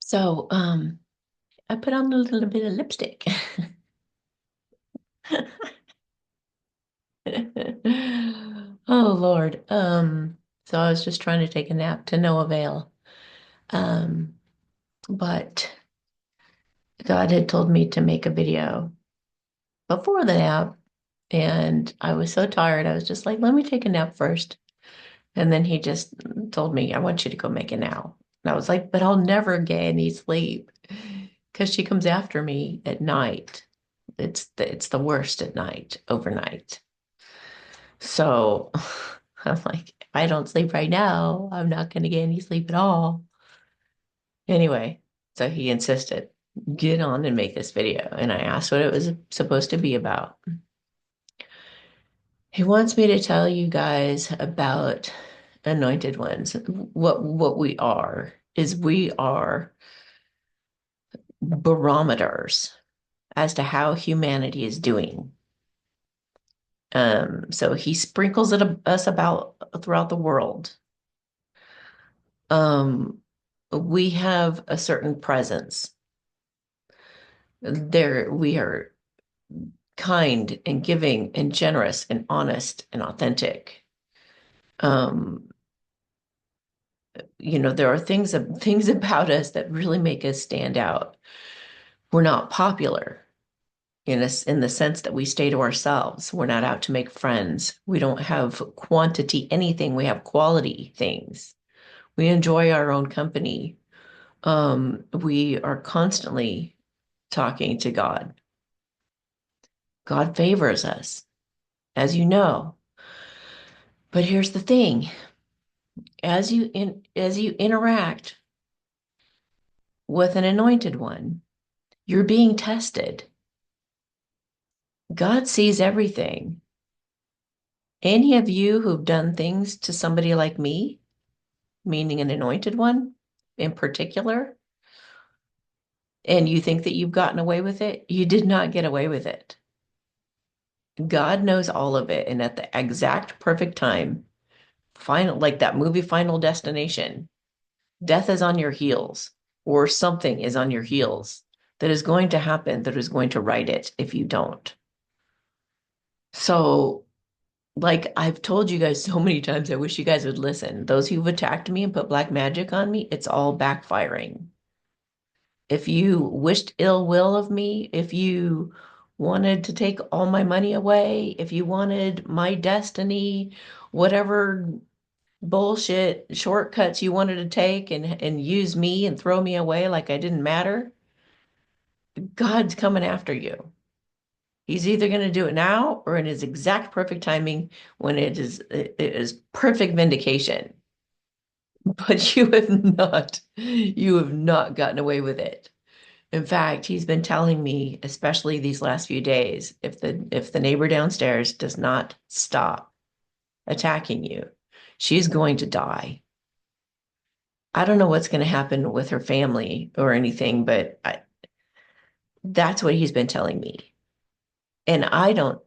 So, I put on a little bit of lipstick. Oh Lord. So I was just trying to take a nap to no avail. Um, but God had told me to make a video before the nap, and I was so tired. I was just like, let me take a nap first. And then he just told me, I want you to go make it now. And I was like, but I'll never get any sleep because she comes after me at night. It's the worst at night, overnight. So I'm like, if I don't sleep right now, I'm not going to get any sleep at all. Anyway, so he insisted, get on and make this video. And I asked what it was supposed to be about. He wants me to tell you guys about anointed ones. What we are is we are barometers as to how humanity is doing. So he sprinkles us about throughout the world. Um, we have a certain presence. There, we are kind and giving and generous and honest and authentic. Um, there are things about us that really make us stand out. We're not popular in the sense that we stay to ourselves. We're not out to make friends. We don't have quantity anything. We have quality things. We enjoy our own company. We are constantly talking to God. God favors us, as you know. But here's the thing, as you interact with an anointed one, you're being tested. God sees everything. Any of you who've done things to somebody like me, meaning an anointed one in particular, and you think that you've gotten away with it, you did not get away with it. God knows all of it. And at the exact perfect time, like that movie Final Destination, death is on your heels, or something is on your heels that is going to happen, that is going to right it if you don't. So, like I've told you guys so many times, I wish you guys would listen. Those who've attacked me and put black magic on me, it's all backfiring. If you wished ill will of me, if you wanted to take all my money away, if you wanted my destiny, whatever bullshit shortcuts you wanted to take and use me and throw me away like I didn't matter, God's coming after you. He's either going to do it now or in his exact perfect timing when it is perfect vindication. But you have not gotten away with it. In fact, he's been telling me, especially these last few days, if the neighbor downstairs does not stop attacking you, she's going to die. I don't know what's going to happen with her family or anything, but that's what he's been telling me. And I don't,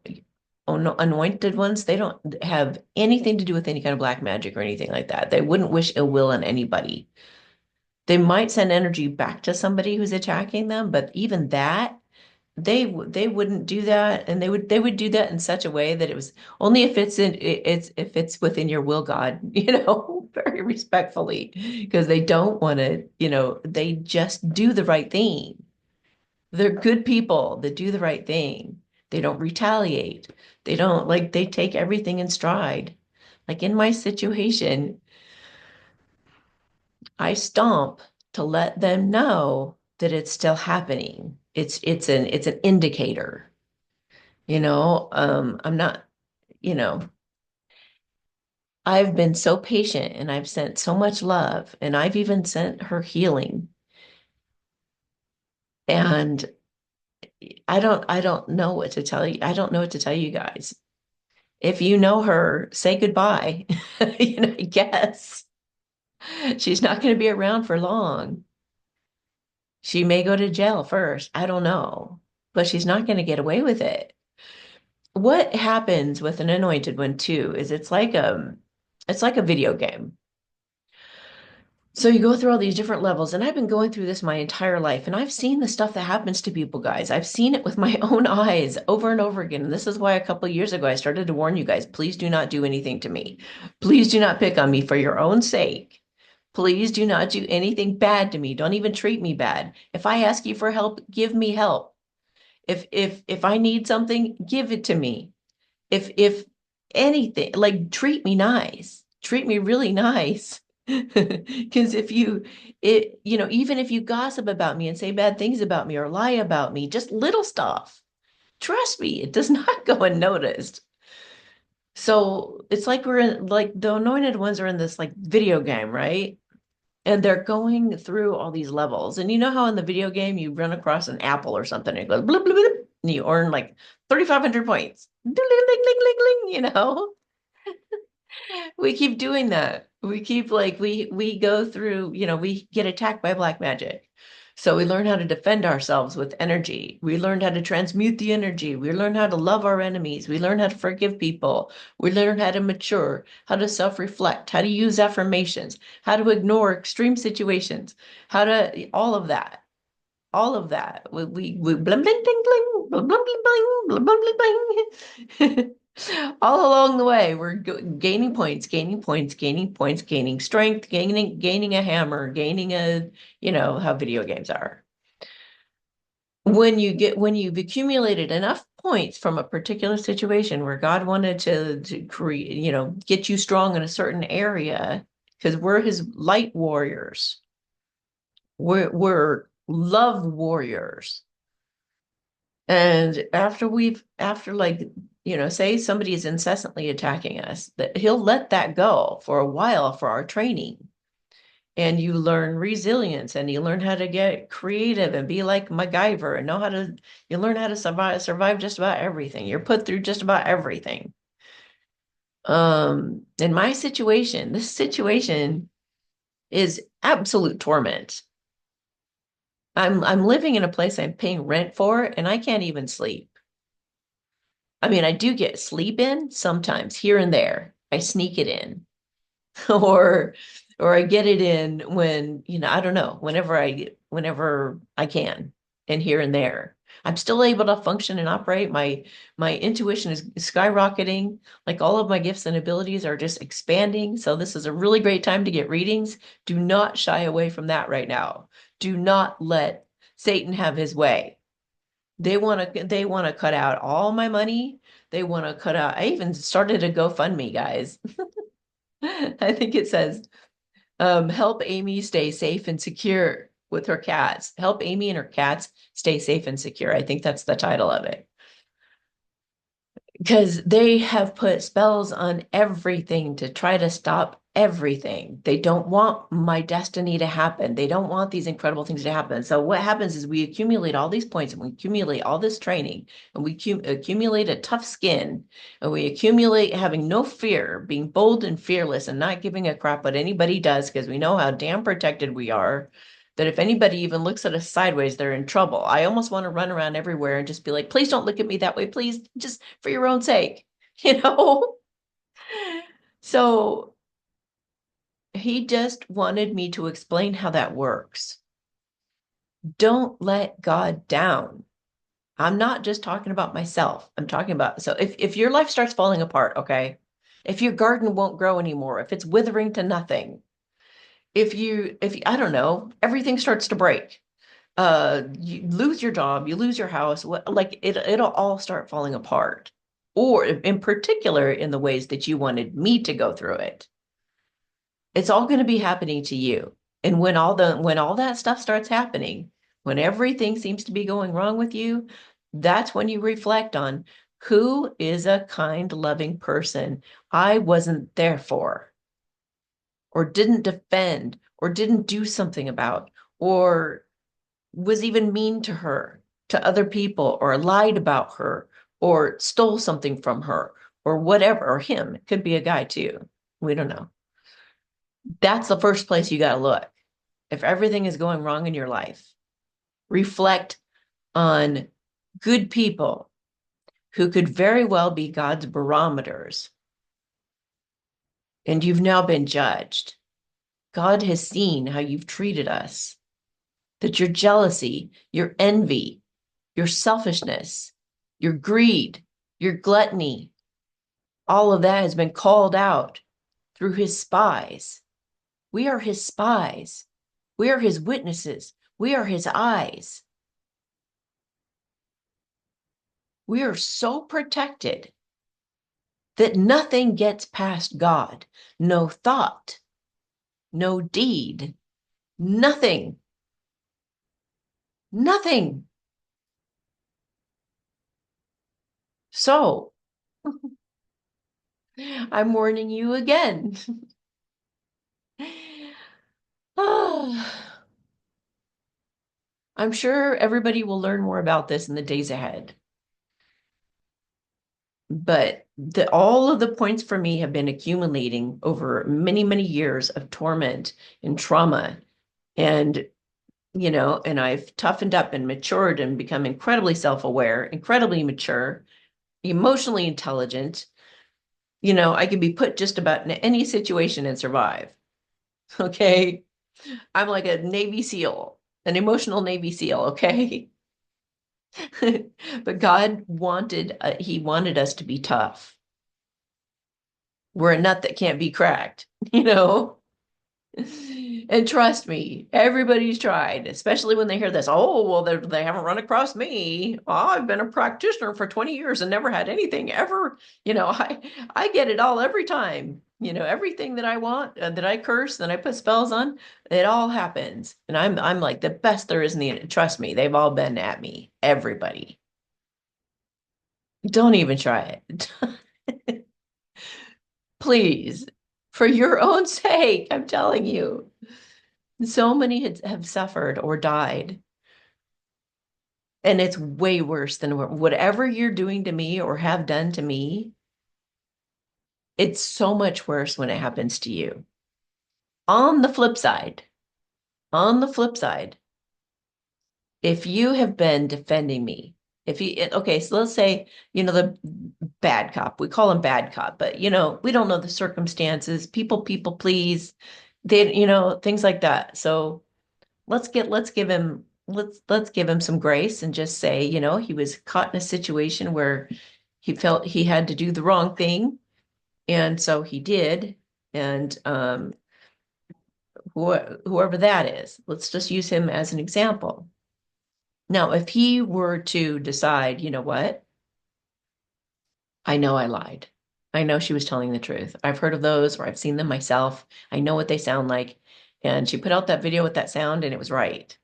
oh no, anointed ones, they don't have anything to do with any kind of black magic or anything like that. They wouldn't wish ill will on anybody. They might send energy back to somebody who's attacking them, but even that, they wouldn't do that, and they would do that in such a way that it was only if it's within your will, God, very respectfully, because they don't want to, they just do the right thing. They're good people that do the right thing. They don't retaliate. They don't like they take everything in stride. Like in my situation, I stomp to let them know that it's still happening. It's an indicator. I'm not, you know, I've been so patient and I've sent so much love and I've even sent her healing. And I don't know what to tell you. I don't know what to tell you guys. If you know her, say goodbye. I guess she's not going to be around for long. She may go to jail first. I don't know, but she's not going to get away with it. What happens with an anointed one too is it's like a video game. So you go through all these different levels, and I've been going through this my entire life, and I've seen the stuff that happens to people, guys. I've seen it with my own eyes over and over again. And this is why a couple of years ago I started to warn you guys, please do not do anything to me. Please do not pick on me for your own sake. Please do not do anything bad to me. Don't even treat me bad. If I ask you for help, give me help. If I need something, give it to me. If anything, like treat me nice. Treat me really nice. Because if you even if you gossip about me and say bad things about me or lie about me, just little stuff, trust me, it does not go unnoticed. So it's like we're in, like the anointed ones are in this like video game, right? And they're going through all these levels. And you know how in the video game you run across an apple or something and it goes blip, blip, blip, and you earn like 3,500 points. Ding, ding, ding, ding, ding, you know? We keep doing that. We keep like we go through, we get attacked by black magic. So we learn how to defend ourselves with energy. We learn how to transmute the energy. We learn how to love our enemies. We learn how to forgive people. We learn how to mature, how to self-reflect, how to use affirmations, how to ignore extreme situations, how to all of that. All of that. We bling bling bling bling bling bling bling bling bling bling bling. All along the way, we're gaining points, gaining points, gaining points, gaining strength, gaining a hammer, gaining how video games are. When you've accumulated enough points from a particular situation where God wanted to create, get you strong in a certain area, because we're his light warriors. We're love warriors. And after like, say somebody is incessantly attacking us, that he'll let that go for a while for our training. And you learn resilience and you learn how to get creative and be like MacGyver and you learn how to survive just about everything. You're put through just about everything. In my situation, this situation is absolute torment. I'm living in a place I'm paying rent for and I can't even sleep. I mean, I do get sleep in sometimes here and there. I sneak it in. or or I get it in when, I don't know, whenever I can and here and there. I'm still able to function and operate. My intuition is skyrocketing. Like all of my gifts and abilities are just expanding. So this is a really great time to get readings. Do not shy away from that right now. Do not let Satan have his way. They want to cut out all my money. They want to cut out. I even started a GoFundMe, guys. I think it says, help Amy stay safe and secure with her cats. Help Amy and her cats stay safe and secure. I think that's the title of it. Because they have put spells on everything to try to stop everything. They don't want my destiny to happen. They don't want these incredible things to happen. So what happens is we accumulate all these points and we accumulate all this training and we accumulate a tough skin and we accumulate having no fear, being bold and fearless and not giving a crap what anybody does because we know how damn protected we are. That if anybody even looks at us sideways, they're in trouble. I almost want to run around everywhere and just be like, please don't look at me that way. Please, just for your own sake, you know? So he just wanted me to explain how that works. Don't let God down. I'm not just talking about myself. I'm talking about, so if your life starts falling apart, okay? If your garden won't grow anymore, if it's withering to nothing, if you, I don't know, everything starts to break. You lose your job, you lose your house, like it'll all start falling apart. Or in particular in the ways that you wanted me to go through it. It's all going to be happening to you. And when all that stuff starts happening, when everything seems to be going wrong with you, that's when you reflect on who is a kind, loving person I wasn't there for, or didn't defend, or didn't do something about, or was even mean to her, to other people, or lied about her, or stole something from her, or whatever, or him. It could be a guy too. We don't know. That's the first place you got to look. If everything is going wrong in your life, reflect on good people who could very well be God's barometers. And you've now been judged. God has seen how you've treated us, that your jealousy, your envy, your selfishness, your greed, your gluttony, all of that has been called out through his spies. We are his spies. We are his witnesses. We are his eyes. We are so protected that nothing gets past God. No thought, no deed, nothing, nothing. So I'm warning you again. I'm sure everybody will learn more about this in the days ahead. But all of the points for me have been accumulating over many, many years of torment and trauma. And, and I've toughened up and matured and become incredibly self-aware, incredibly mature, emotionally intelligent. I can be put just about in any situation and survive. Okay. I'm like a Navy SEAL, an emotional Navy SEAL. Okay. But God he wanted us to be tough. We're a nut that can't be cracked, you know? And trust me, everybody's tried, especially when they hear this. Oh, well, they haven't run across me. Oh, I've been a practitioner for 20 years and never had anything ever. I get it all every time. Everything that I want, that I curse, that I put spells on, it all happens. And I'm like the best there is in the, trust me, they've all been at me. Everybody. Don't even try it. Please, for your own sake, I'm telling you. So many have suffered or died. And it's way worse than whatever you're doing to me or have done to me. It's so much worse when it happens to you. On the flip side, on the flip side, if you have been defending me, okay, so let's say, the bad cop, we call him bad cop, but, we don't know the circumstances, people please, things like that. So let's give him some grace and just say, he was caught in a situation where he felt he had to do the wrong thing, and so he did. And whoever that is, let's just use him as an example. Now, if he were to decide, you know what? I know I lied. I know she was telling the truth. I've heard of those, or I've seen them myself. I know what they sound like. And she put out that video with that sound, and it was right.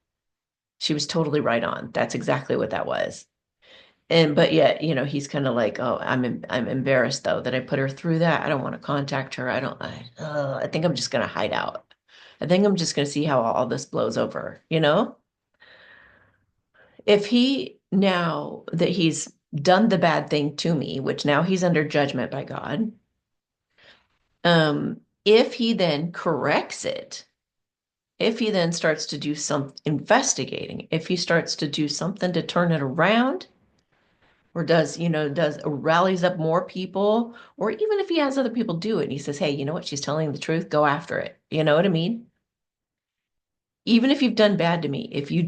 She was totally right on. That's exactly what that was. But yet, he's kind of like, oh, I'm embarrassed though that I put her through that. I don't want to contact her. I think I'm just gonna hide out. I think I'm just gonna see how all this blows over, If he, now that he's done the bad thing to me, which now he's under judgment by God, if he then corrects it, if he then starts to do some investigating, if he starts to do something to turn it around, or does rallies up more people, or even if he has other people do it and he says, hey, you know what, she's telling the truth, go after it. You know what I mean? Even if you've done bad to me, if you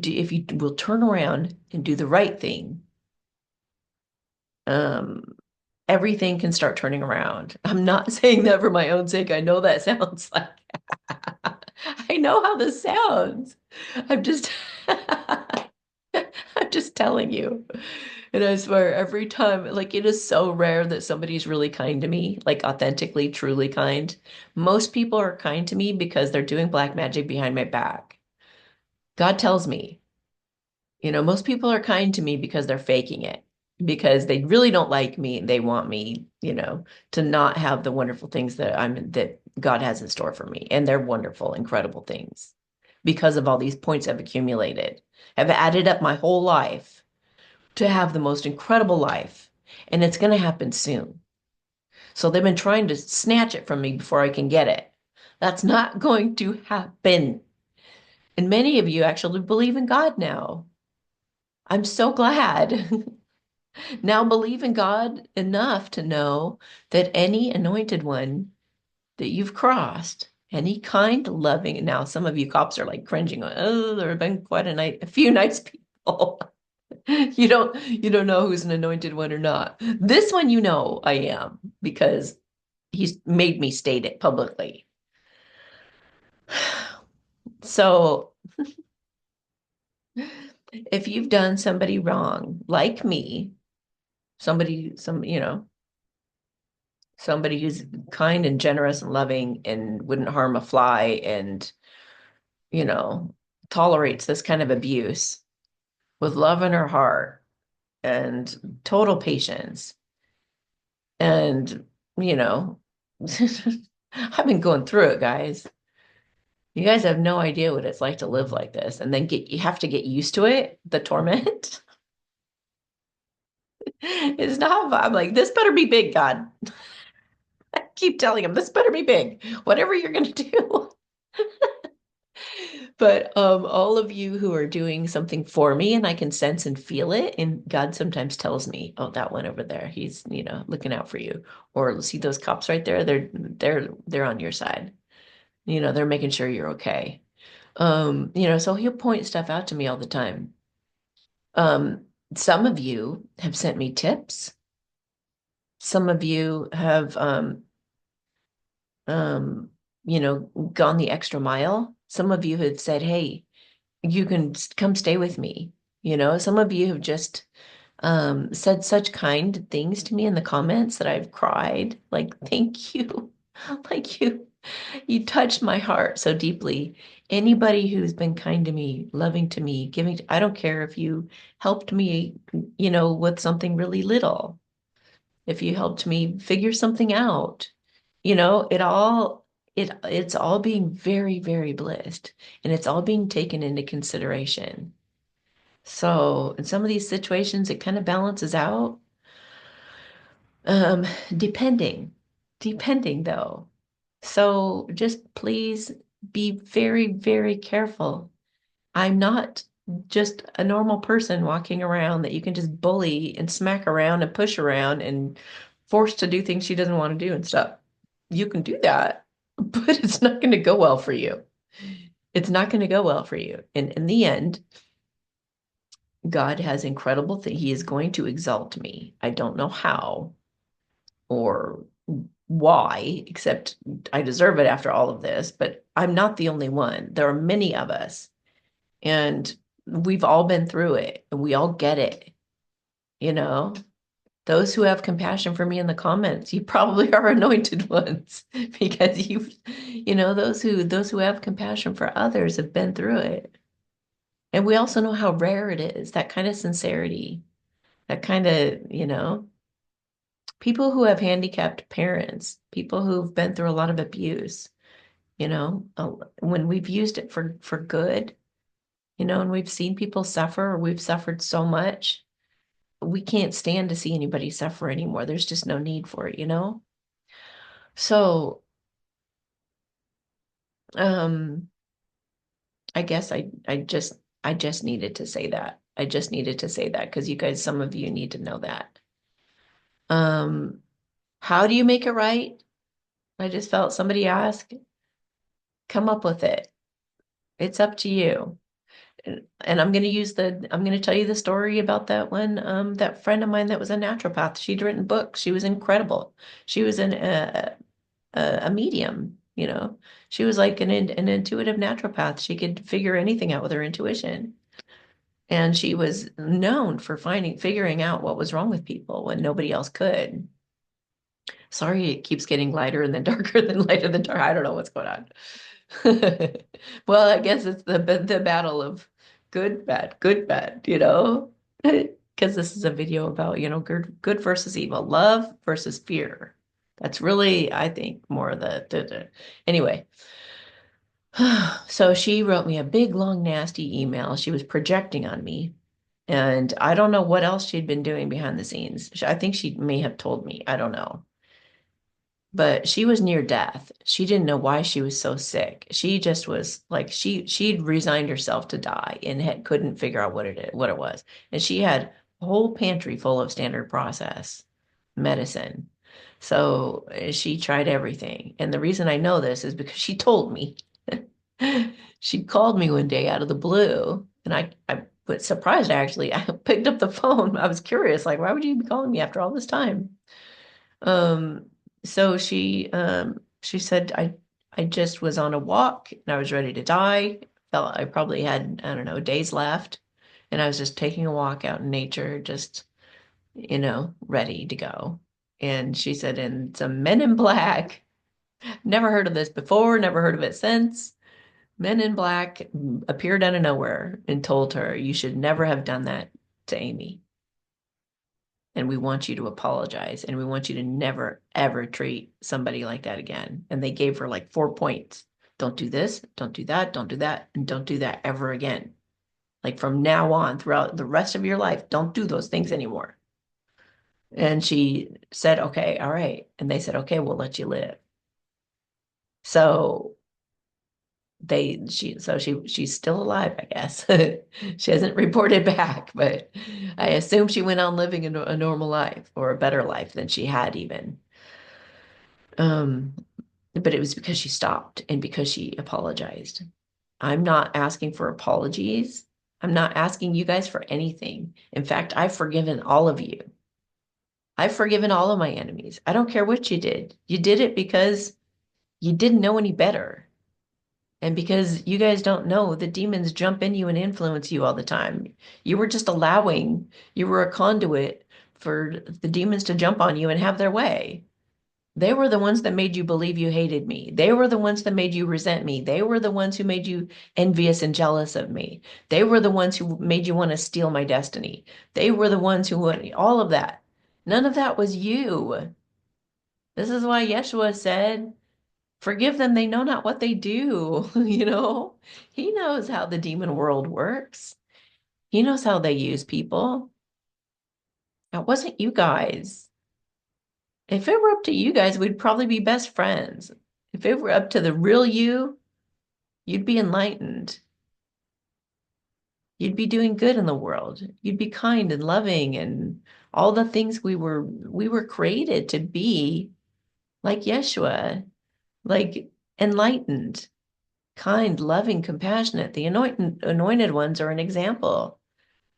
will turn around and do the right thing, um, everything can start turning around. I'm not saying that for my own sake. I know that sounds like I know how this sounds. I'm just I'm just telling you. And I swear, every time, like, it is so rare that somebody's really kind to me, like authentically, truly kind. Most people are kind to me because they're doing black magic behind my back. God tells me, most people are kind to me because they're faking it, because they really don't like me. They want me, to not have the wonderful things that God has in store for me. And they're wonderful, incredible things because of all these points I've accumulated. I've added up my whole life to have the most incredible life, and it's going to happen soon. So they've been trying to snatch it from me before I can get it. That's not going to happen. And many of you actually believe in God now. I'm so glad. Now believe in God enough to know that any anointed one that you've crossed Any kind, loving. Now, some of you cops are like cringing. Oh, there have been quite a few nice people. You don't know who's an anointed one or not. This one, you know, I am because he's made me state it publicly. So if you've done somebody wrong, like me, somebody who's kind and generous and loving and wouldn't harm a fly and, you know, tolerates this kind of abuse with love in her heart and total patience. And, you know, I've been going through it, guys. You guys have no idea what it's like to live like this. And then you have to get used to it, the torment. It's not, I'm like, this better be big, God. I keep telling him, this better be big, whatever you're going to do. But all of you who are doing something for me and I can sense and feel it, and God sometimes tells me, oh, that one over there, he's, looking out for you. Or see those cops right there, they're on your side. They're making sure you're okay. So he'll point stuff out to me all the time. Some of you have sent me tips. Some of you have um, gone the extra mile. Some of you have said, hey, you can come stay with me. Some of you have just said such kind things to me in the comments that I've cried. Like, thank you. Like you touched my heart so deeply. Anybody who's been kind to me, loving to me, I don't care if you helped me, with something really little, if you helped me figure something out, it's all being very, very blessed and it's all being taken into consideration. So in some of these situations, it kind of balances out. Um, depending, depending though. So just please be very, very careful. I'm not just a normal person walking around that you can just bully and smack around and push around and force to do things she doesn't want to do and stuff. You can do that, but it's not going to go well for you. It's not going to go well for you. And in the end, God has incredible things. He is going to exalt me. I don't know how or why, except I deserve it after all of this, but I'm not the only one. There are many of us, and we've all been through it, and we all get it. You know, those who have compassion for me in the comments, you probably are anointed ones because those who have compassion for others have been through it. And we also know how rare it is, that kind of sincerity, that kind of, people who have handicapped parents, people who've been through a lot of abuse, when we've used it for good, and we've seen people suffer, or we've suffered so much, we can't stand to see anybody suffer anymore. There's just no need for it. So, um, I guess I just needed to say that. I just needed to say that because you guys, some of you need to know that. Um, how do you make it right? I just felt somebody ask, come up with it. It's up to you. And I'm going to tell you the story about that friend of mine that was a naturopath. She'd written books. She was incredible. She was a medium, She was like an intuitive naturopath. She could figure anything out with her intuition. And she was known for figuring out what was wrong with people when nobody else could. Sorry, it keeps getting lighter and then darker, then lighter than dark. I don't know what's going on. Well, I guess it's the battle of good, bad, Because this is a video about, good versus evil, love versus fear. That's really, I think, more of the. Anyway. So she wrote me a big, long, nasty email. She was projecting on me. And I don't know what else she'd been doing behind the scenes. I think she may have told me. I don't know. But she was near death. She didn't know why she was so sick. She just was like she'd resigned herself to die and couldn't figure out what it was. And she had a whole pantry full of standard process medicine. So she tried everything. And the reason I know this is because she told me. She called me one day out of the blue, and I was surprised actually. I picked up the phone. I was curious, like, why would you be calling me after all this time? Um, so she said I just was on a walk and I was ready to die. Felt I probably had, I don't know, days left. And I was just taking a walk out in nature, just, ready to go. And she said, and some men in black, never heard of this before, never heard of it since. Men in black appeared out of nowhere and told her, you should never have done that to Amy. And we want you to apologize. And we want you to never, ever treat somebody like that again. And they gave her like 4 points. Don't do this, don't do that, don't do that, and don't do that ever again. Like from now on, throughout the rest of your life, don't do those things anymore. And she said, okay, all right. And they said, okay, we'll let you live. So she's still alive, I guess. She hasn't reported back, but I assume she went on living a normal life or a better life than she had even. Um, but it was because she stopped and because she apologized. I'm not asking for apologies. I'm not asking you guys for anything. In fact, I've forgiven all of you. I've forgiven all of my enemies. I don't care what you did. You did it because you didn't know any better. And because you guys don't know, the demons jump in you and influence you all the time. You were just allowing, you were a conduit for the demons to jump on you and have their way. They were the ones that made you believe you hated me. They were the ones that made you resent me. They were the ones who made you envious and jealous of me. They were the ones who made you want to steal my destiny. They were the ones who all of that. None of that was you. This is why Yeshua said, forgive them, they know not what they do. He knows how the demon world works. He knows how they use people. It wasn't you guys. If it were up to you guys, we'd probably be best friends. If it were up to the real you, you'd be enlightened. You'd be doing good in the world. You'd be kind and loving and all the things we were created to be, like Yeshua, like enlightened, kind, loving, compassionate. The anointed ones are an example.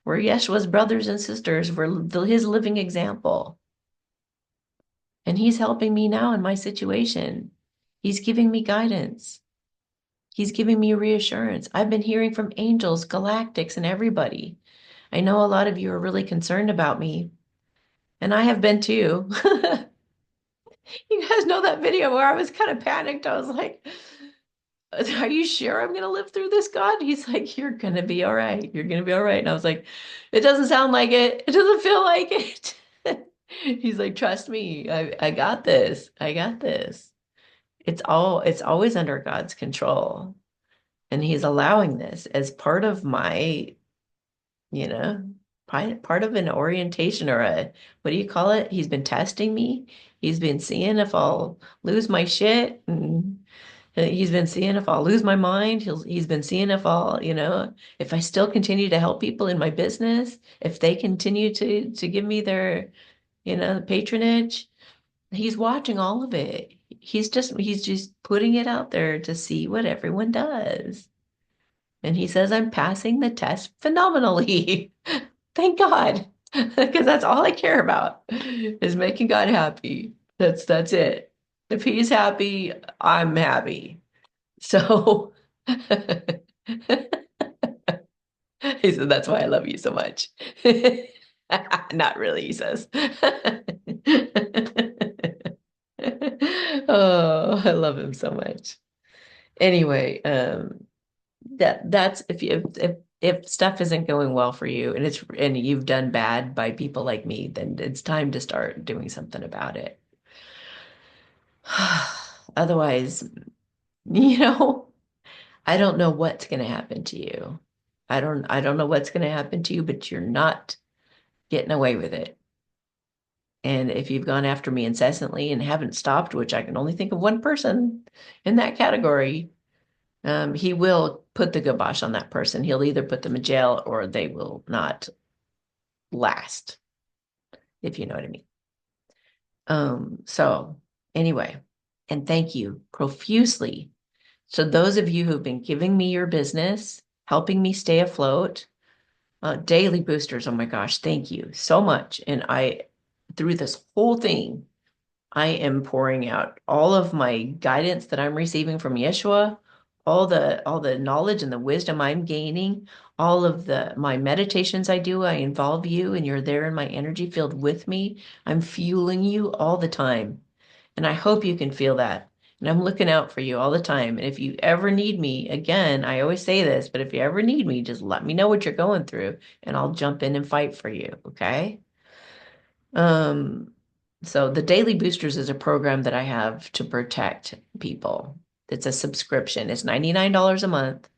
We're Yeshua's brothers and sisters. We're his living example. And he's helping me now in my situation. He's giving me guidance. He's giving me reassurance. I've been hearing from angels, galactics, and everybody. I know a lot of you are really concerned about me, and I have been too. You guys know that video where I was kind of panicked. I was like, are you sure I'm going to live through this, God? He's like, you're going to be all right. You're going to be all right. And I was like, it doesn't sound like it. It doesn't feel like it. He's like, trust me. I got this. I got this. It's always under God's control. And he's allowing this as part of my, you know, part of an orientation or what do you call it? He's been testing me. He's been seeing if I'll lose my shit, and he's been seeing if I'll lose my mind. He's been seeing if I'll, if I still continue to help people in my business, if they continue to give me their, patronage. He's watching all of it. He's just putting it out there to see what everyone does. And he says, I'm passing the test phenomenally. Thank God. Because that's all I care about is making God happy. That's it. If he's happy, I'm happy. So he said, that's why I love you so much. Not really, he says. Oh, I love him so much. Anyway, that's if stuff isn't going well for you and you've done bad by people like me, then it's time to start doing something about it. Otherwise, you know, I don't know what's going to happen to you. I don't know what's going to happen to you, but you're not getting away with it. And if you've gone after me incessantly and haven't stopped, which I can only think of one person in that category, he will put the kibosh on that person. He'll either put them in jail or they will not last, if you know what I mean. So anyway, and thank you profusely. So those of you who've been giving me your business, helping me stay afloat, daily boosters, oh my gosh, thank you so much. And through this whole thing, I am pouring out all of my guidance that I'm receiving from Yeshua, all the knowledge and the wisdom I'm gaining, all of the my meditations I do, I involve you and you're there in my energy field with me. I'm fueling you all the time. And I hope you can feel that. And I'm looking out for you all the time. And if you ever need me, again, I always say this, but if you ever need me, just let me know what you're going through and I'll jump in and fight for you. Okay. Um, so the Daily Boosters is a program that I have to protect people. It's a subscription. It's $99 a month.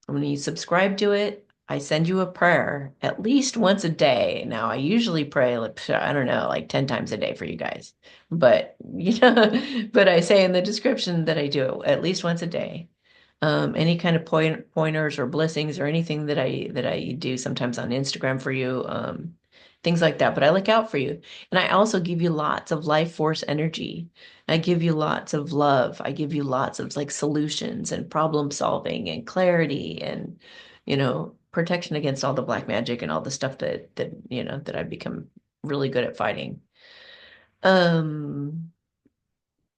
When you subscribe to it, I send you a prayer at least once a day. Now, I usually pray, like, I don't know, like 10 times a day for you guys. But, but I say in the description that I do it at least once a day. Any kind of pointers or blessings or anything that I do sometimes on Instagram for you, things like that. But I look out for you, and I also give you lots of life force energy. I give you lots of love. I give you lots of like solutions and problem solving and clarity and protection against all the black magic and all the stuff that I've become really good at fighting. Um,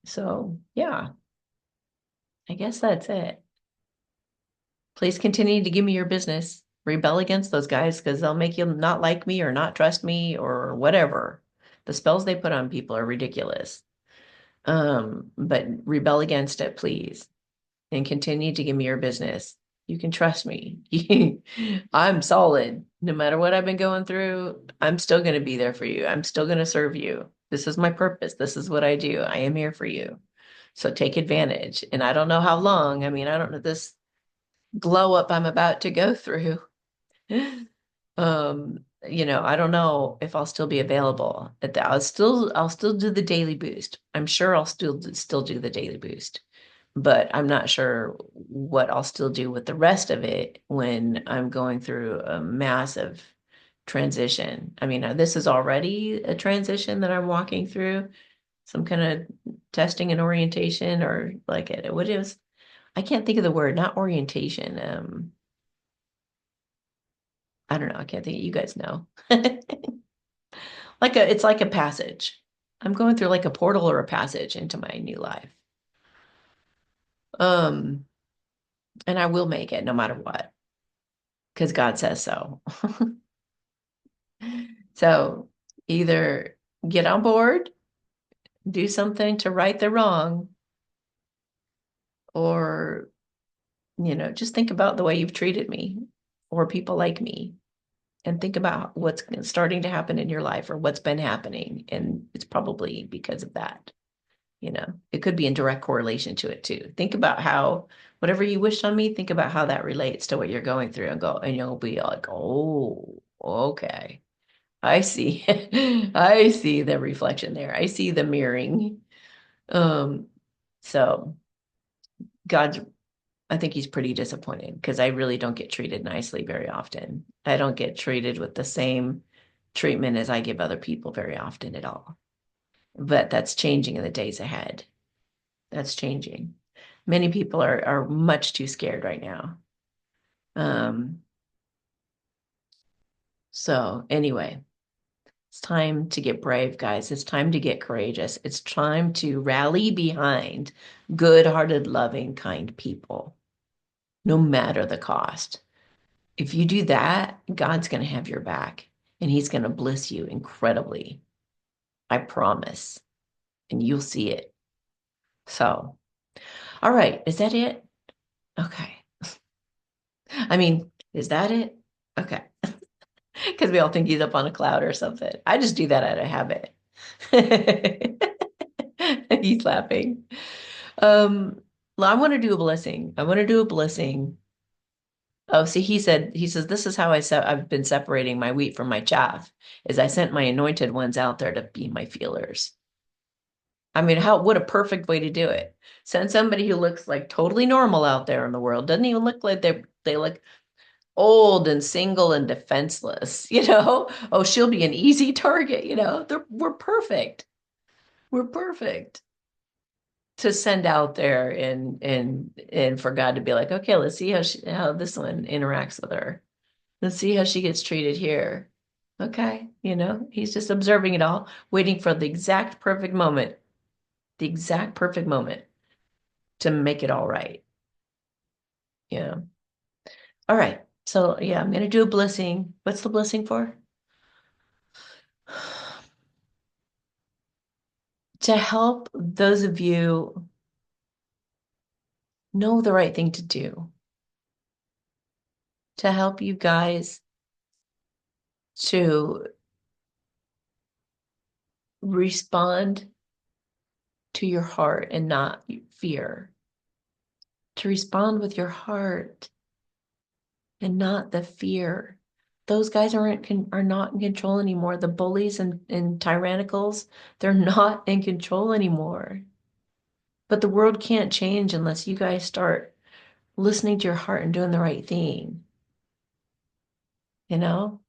so yeah, I guess that's it. Please continue to give me your business. Rebel against those guys because they'll make you not like me or not trust me or whatever. The spells they put on people are ridiculous. But rebel against it, please, and continue to give me your business. You can trust me. I'm solid. No matter what I've been going through, I'm still going to be there for you. I'm still going to serve you. This is my purpose. This is what I do. I am here for you. So take advantage. And I don't know how long. I mean, I don't know this glow up I'm about to go through. I don't know if I'll still be available at that. I'll still do the daily boost. I'm sure I'll still do the daily boost, but I'm not sure what I'll still do with the rest of it when I'm going through a massive transition. I mean, this is already a transition that I'm walking through, some kind of testing and orientation or like what is I can't think of the word, not orientation. I don't know. I can't think. You guys know. It's like a passage. I'm going through like a portal or a passage into my new life. Um, and I will make it no matter what, because God says so. So either get on board, do something to right the wrong, or, just think about the way you've treated me or people like me and think about what's starting to happen in your life or what's been happening. And it's probably because of that. It could be in direct correlation to it too. Think about how whatever you wish on me, think about how that relates to what you're going through and you'll be like, oh, okay. I see. I see the reflection there. I see the mirroring. Um, so God's I think he's pretty disappointed because I really don't get treated nicely very often. I don't get treated with the same treatment as I give other people very often at all. But that's changing in the days ahead. That's changing. Many people are much too scared right now. Um, so anyway, it's time to get brave, guys. It's time to get courageous. It's time to rally behind good-hearted, loving, kind people, no matter the cost. If you do that, God's going to have your back and he's going to bless you incredibly. I promise. And you'll see it. So, all right. Is that it? Okay. I mean, is that it? Okay. Because we all think he's up on a cloud or something. I just do that out of habit. He's laughing. Well, I want to do a blessing. I want to do a blessing. Oh, see, he says, this is how I've been separating my wheat from my chaff, is I sent my anointed ones out there to be my feelers. I mean, what a perfect way to do it. Send somebody who looks like totally normal out there in the world. Doesn't even look like they look old and single and defenseless, Oh, she'll be an easy target, we're perfect. We're perfect to send out there and for God to be like, okay, let's see how this one interacts with her. Let's see how she gets treated here. Okay, he's just observing it all, waiting for the exact perfect moment to make it all right. Yeah. All right. So yeah, I'm gonna do a blessing. What's the blessing for? To help those of you know the right thing to do, to help you guys to respond to your heart and not fear, to respond with your heart and not the fear. Those guys are not in control anymore. The bullies and tyrannicals, they're not in control anymore. But the world can't change unless you guys start listening to your heart and doing the right thing, you know?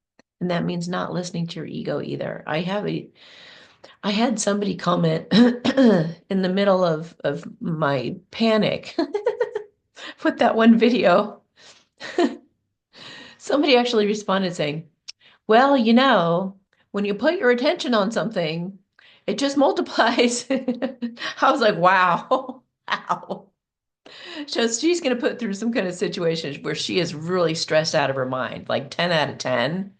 And that means not listening to your ego either. I had somebody comment in the middle of my panic with that one video. Somebody actually responded saying, well, when you put your attention on something, it just multiplies. I was like, wow, wow. So she's going to put through some kind of situation where she is really stressed out of her mind, like 10 out of 10.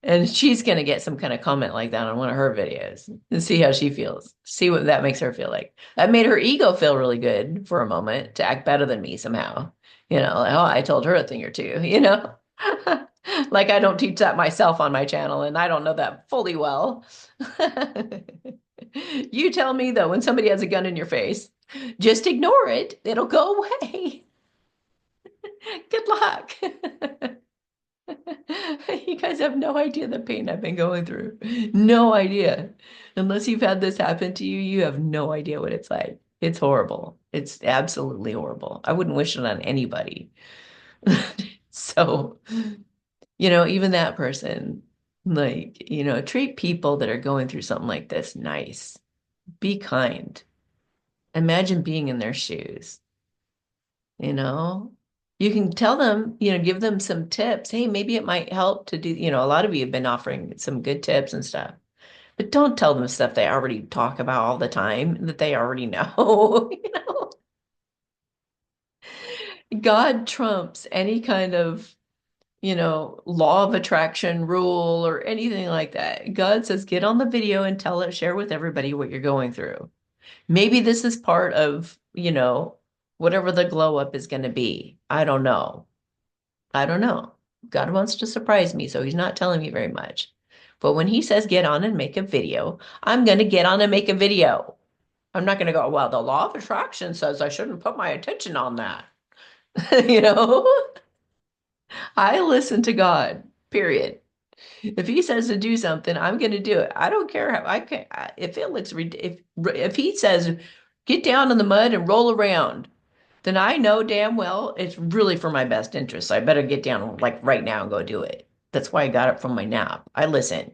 And she's going to get some kind of comment like that on one of her videos and see how she feels. See what that makes her feel like. That made her ego feel really good for a moment to act better than me somehow. Like, oh, I told her a thing or two. Like I don't teach that myself on my channel and I don't know that fully well. You tell me though, when somebody has a gun in your face, just ignore it. It'll go away. Good luck. You guys have no idea the pain I've been going through. No idea. Unless you've had this happen to you, you have no idea what it's like. It's horrible. It's absolutely horrible. I wouldn't wish it on anybody. So, even that person, like, treat people that are going through something like this nice. Be kind. Imagine being in their shoes. you know you can tell them, give them some tips. Hey, maybe it might help to do, a lot of you have been offering some good tips and stuff, but don't tell them stuff they already talk about all the time that they already know. God trumps any kind of, law of attraction rule or anything like that. God says get on the video and share with everybody what you're going through. Maybe this is part of, whatever the glow up is going to be. I don't know. I don't know. God wants to surprise me, so he's not telling me very much. But when he says get on and make a video, I'm going to get on and make a video. I'm not going to go, well, the law of attraction says I shouldn't put my attention on that. you know, I listen to God, period. If he says to do something, I'm going to do it. I don't care how I can. If it looks, if he says get down in the mud and roll around, then I know damn well it's really for my best interest. So I better get down like right now and go do it. That's why I got up from my nap. I listen.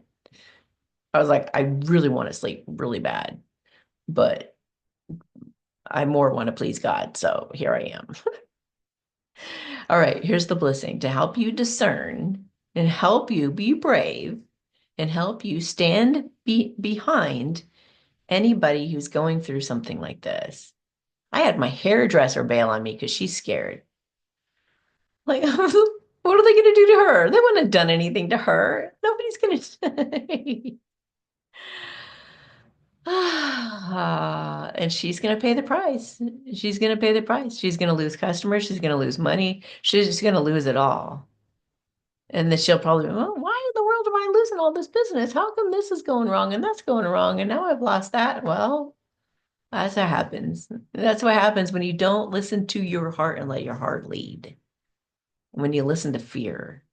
I was like, I really want to sleep really bad, but I more want to please God. So here I am. All right, here's the blessing to help you discern and help you be brave and help you stand behind anybody who's going through something like this. I had my hairdresser bail on me because she's scared. Like, what are they going to do to her? They wouldn't have done anything to her. Nobody's going to. And she's going to pay the price. She's going to pay the price. She's going to lose customers. She's going to lose money. She's just going to lose it all. And then she'll probably, well, why in the world am I losing all this business? How come this is going wrong and that's going wrong? And now I've lost that. Well, that's what happens. That's what happens when you don't listen to your heart and let your heart lead. When you listen to fear.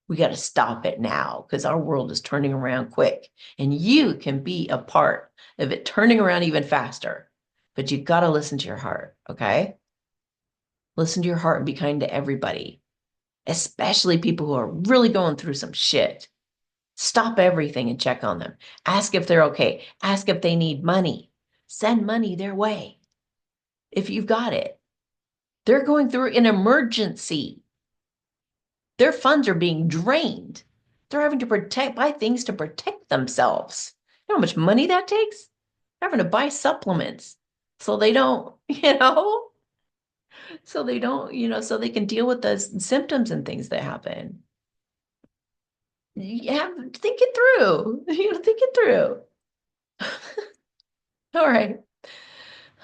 We got to stop it now because our world is turning around quick and you can be a part of it turning around even faster. But you got to listen to your heart, okay? Listen to your heart and be kind to everybody, especially people who are really going through some shit. Stop everything and check on them. Ask if they're okay. Ask if they need money. Send money their way if you've got it. They're going through an emergency. Their funds are being drained. They're having to buy things to protect themselves. You know how much money that takes? They're having to buy supplements so they don't, so they don't, so they can deal with the symptoms and things that happen. Think it through. Think it through. All right.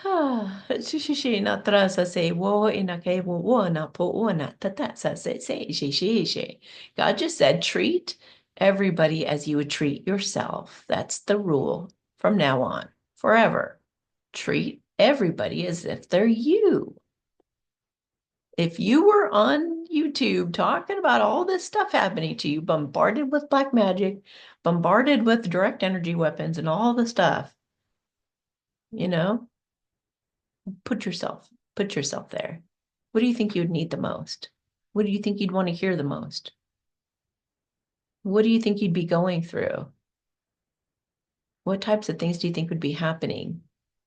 Shishi na trasa se wo inake wo na po na tata sa se shishi. God just said treat everybody as you would treat yourself. That's the rule from now on, forever. Treat everybody as if they're you. If you were on YouTube talking about all this stuff happening to you, bombarded with black magic, bombarded with direct energy weapons and all the stuff, put yourself there. What do you think you'd need the most? What do you think you'd want to hear the most? What do you think you'd be going through? What types of things do you think would be happening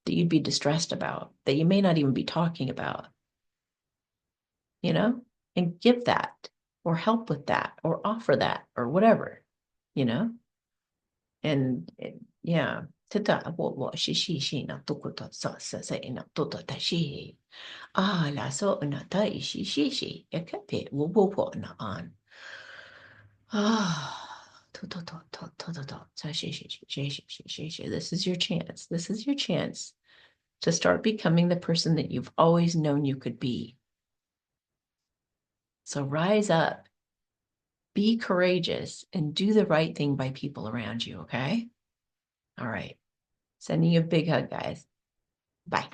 that you'd be distressed about, that you may not even be talking about? And give that or help with that or offer that or whatever, and yeah. 这我是是是那多多少啥啥那多多的是啊啦说那他是是是也可别我不破那啊。This is your chance. This is your chance to start becoming the person that you've always known you could be. So rise up, be courageous, and do the right thing by people around you, okay? All right. Sending you a big hug, guys. Bye.